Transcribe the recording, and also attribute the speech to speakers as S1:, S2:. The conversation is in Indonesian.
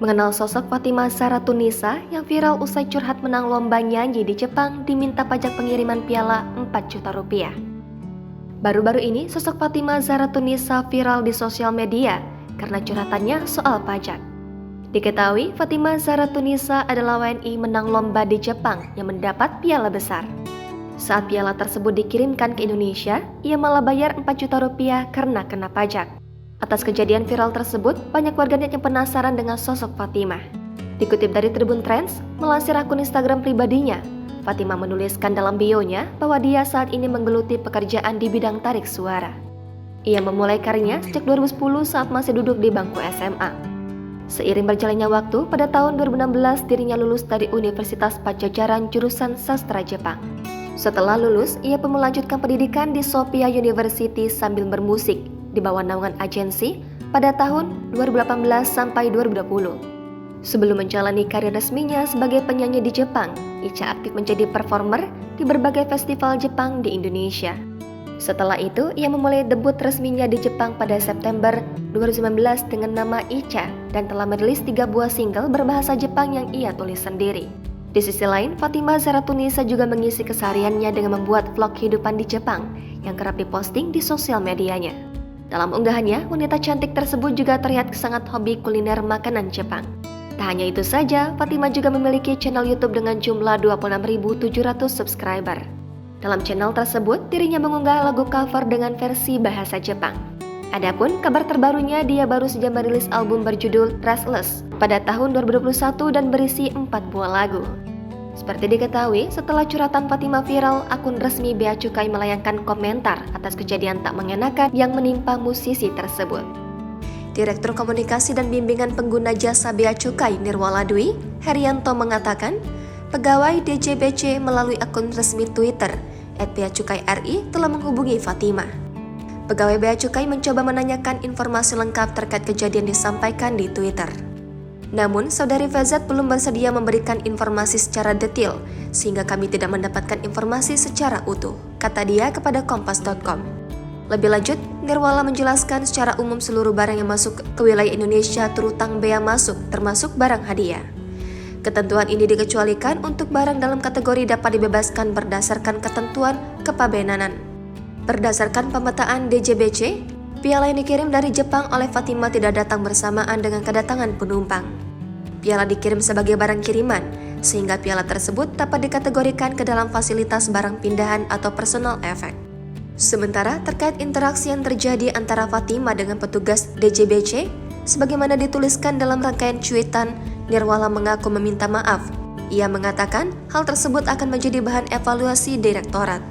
S1: Mengenal sosok Fatimah Zahra Tunisa yang viral usai curhat menang lomba nyanyi di Jepang diminta pajak pengiriman piala 4 juta rupiah. Baru-baru ini sosok Fatimah Zahra Tunisa viral di sosial media karena curhatannya soal pajak. Diketahui Fatimah Zahra Tunisa adalah WNI menang lomba di Jepang yang mendapat piala besar. Saat piala tersebut dikirimkan ke Indonesia, ia malah bayar 4 juta rupiah karena kena pajak. Atas kejadian viral tersebut, banyak warganet yang penasaran dengan sosok Fatimah. Dikutip dari Tribun Trends, melansir akun Instagram pribadinya, Fatimah menuliskan dalam bio-nya bahwa dia saat ini menggeluti pekerjaan di bidang tarik suara. Ia memulai karirnya sejak 2010 saat masih duduk di bangku SMA. Seiring berjalannya waktu, pada tahun 2016 dirinya lulus dari Universitas Padjadjaran jurusan Sastra Jepang. Setelah lulus, ia pun melanjutkan pendidikan di Sophia University sambil bermusik di bawah naungan agensi pada tahun 2018 sampai 2020. Sebelum menjalani karir resminya sebagai penyanyi di Jepang, Icha aktif menjadi performer di berbagai festival Jepang di Indonesia. Setelah itu, ia memulai debut resminya di Jepang pada September 2019 dengan nama Icha dan telah merilis 3 buah single berbahasa Jepang yang ia tulis sendiri. Di sisi lain, Fatimah Zahra Tunisa juga mengisi kesehariannya dengan membuat vlog kehidupan di Jepang yang kerap diposting di sosial medianya. Dalam unggahannya, wanita cantik tersebut juga terlihat sangat hobi kuliner makanan Jepang. Tak hanya itu saja, Fatimah juga memiliki channel YouTube dengan jumlah 26.700 subscriber. Dalam channel tersebut, dirinya mengunggah lagu cover dengan versi bahasa Jepang. Adapun kabar terbarunya, dia baru saja merilis album berjudul Restless pada tahun 2021 dan berisi 4 buah lagu. Seperti diketahui, setelah curhatan Fatimah viral, akun resmi Bea Cukai melayangkan komentar atas kejadian tak mengenakan yang menimpa musisi tersebut. Direktur Komunikasi dan Bimbingan Pengguna Jasa Bea Cukai Nirwala Dwi, Herianto mengatakan, pegawai DJBC melalui akun resmi Twitter @beacukai.ri telah menghubungi Fatimah. Pegawai Bea Cukai mencoba menanyakan informasi lengkap terkait kejadian disampaikan di Twitter. Namun, Saudari VZ belum bersedia memberikan informasi secara detail, sehingga kami tidak mendapatkan informasi secara utuh, kata dia kepada Kompas.com. Lebih lanjut, Nirwala menjelaskan secara umum seluruh barang yang masuk ke wilayah Indonesia terutang bea masuk, termasuk barang hadiah. Ketentuan ini dikecualikan untuk barang dalam kategori dapat dibebaskan berdasarkan ketentuan kepabeanan. Berdasarkan pemetaan DJBC, piala yang dikirim dari Jepang oleh Fatimah tidak datang bersamaan dengan kedatangan penumpang. Piala dikirim sebagai barang kiriman, sehingga piala tersebut dapat dikategorikan ke dalam fasilitas barang pindahan atau personal effect. Sementara terkait interaksi yang terjadi antara Fatimah dengan petugas DJBC, sebagaimana dituliskan dalam rangkaian cuitan, Nirwala mengaku meminta maaf. Ia mengatakan hal tersebut akan menjadi bahan evaluasi direktorat.